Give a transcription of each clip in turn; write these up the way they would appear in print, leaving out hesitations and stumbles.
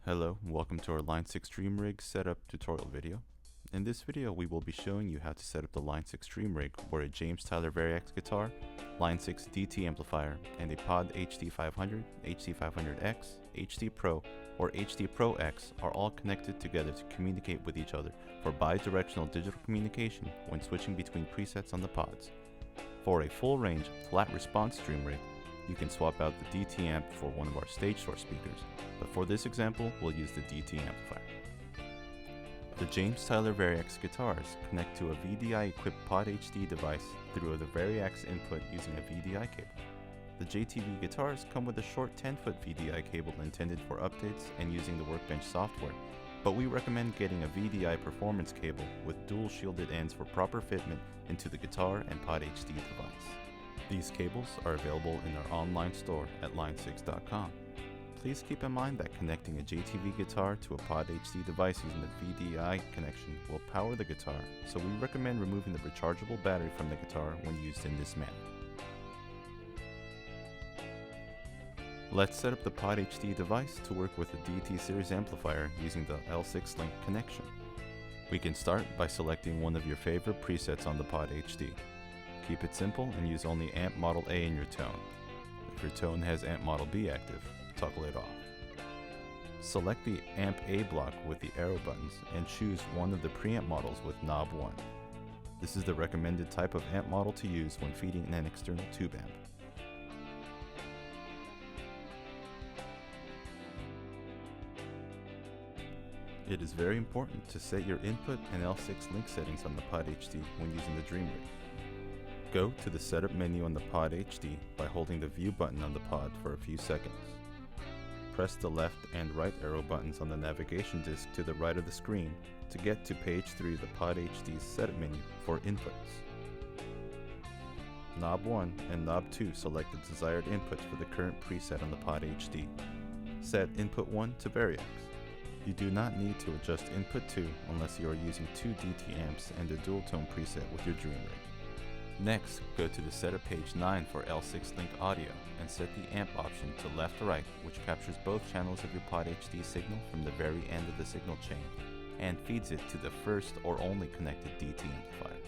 Hello, welcome to our Line 6 Dream Rig setup tutorial video. In this video we will be showing you how to set up the Line 6 Dream Rig where a James Tyler Variax guitar, Line 6 DT amplifier, and a Pod HD500, HD500X, HD Pro, or HD Pro X are all connected together to communicate with each other for bi-directional digital communication when switching between presets on the pods. For a full range, flat response Dream Rig, you can swap out the DT amp for one of our stage source speakers, but for this example, we'll use the DT amplifier. The James Tyler Variax guitars connect to a VDI-equipped Pod HD device through the Variax input using a VDI cable. The JTV guitars come with a short 10-foot VDI cable intended for updates and using the Workbench software, but we recommend getting a VDI performance cable with dual shielded ends for proper fitment into the guitar and Pod HD device. These cables are available in our online store at line6.com. Please keep in mind that connecting a JTV guitar to a Pod HD device using the VDI connection will power the guitar, so we recommend removing the rechargeable battery from the guitar when used in this manner. Let's set up the Pod HD device to work with the DT series amplifier using the L6 link connection. We can start by selecting one of your favorite presets on the Pod HD. Keep it simple and use only amp model A in your tone. If your tone has amp model B active, toggle it off. Select the amp A block with the arrow buttons and choose one of the preamp models with knob 1. This is the recommended type of amp model to use when feeding an external tube amp. It is very important to set your input and L6 link settings on the Pod HD when using the Dream Rig. Go to the Setup menu on the Pod HD by holding the View button on the pod for a few seconds. Press the left and right arrow buttons on the navigation disk to the right of the screen to get to page 3 of the Pod HD's Setup menu for inputs. Knob 1 and Knob 2 select the desired inputs for the current preset on the Pod HD. Set Input 1 to Variax. You do not need to adjust Input 2 unless you are using 2 DT amps and a dual tone preset with your Dream Rig. Next, go to the Setup page 9 for L6 link audio and set the amp option to left or right, which captures both channels of your Pod HD signal from the very end of the signal chain and feeds it to the first or only connected DT amplifier.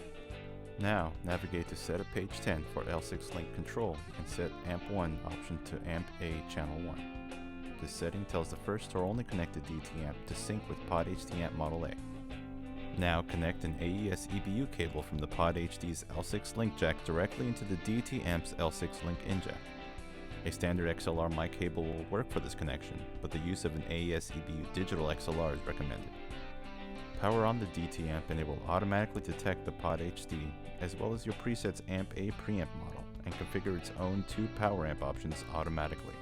Now, navigate to Setup page 10 for L6 link control and set Amp 1 option to Amp A channel 1. This setting tells the first or only connected DT amp to sync with Pod HD amp model A. Now connect an AES EBU cable from the Pod HD's L6 link jack directly into the DT amp's L6 link in jack. A standard XLR mic cable will work for this connection, but the use of an AES EBU digital XLR is recommended. Power on the DT amp and it will automatically detect the Pod HD as well as your preset's Amp A preamp model and configure its own 2 power amp options automatically.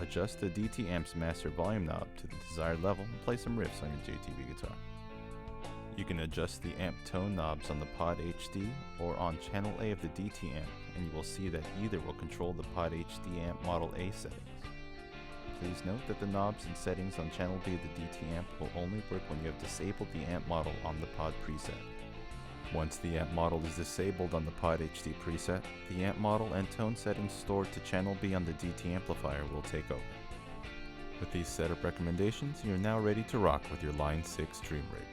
Adjust the DT amp's master volume knob to the desired level and play some riffs on your JTV guitar. You can adjust the amp tone knobs on the Pod HD or on channel A of the DT amp, and you will see that either will control the Pod HD amp model A settings. Please note that the knobs and settings on channel B of the DT amp will only work when you have disabled the amp model on the Pod preset. Once the amp model is disabled on the Pod HD preset, the amp model and tone settings stored to channel B on the DT amplifier will take over. With these setup recommendations, you're now ready to rock with your Line 6 Dream Rig.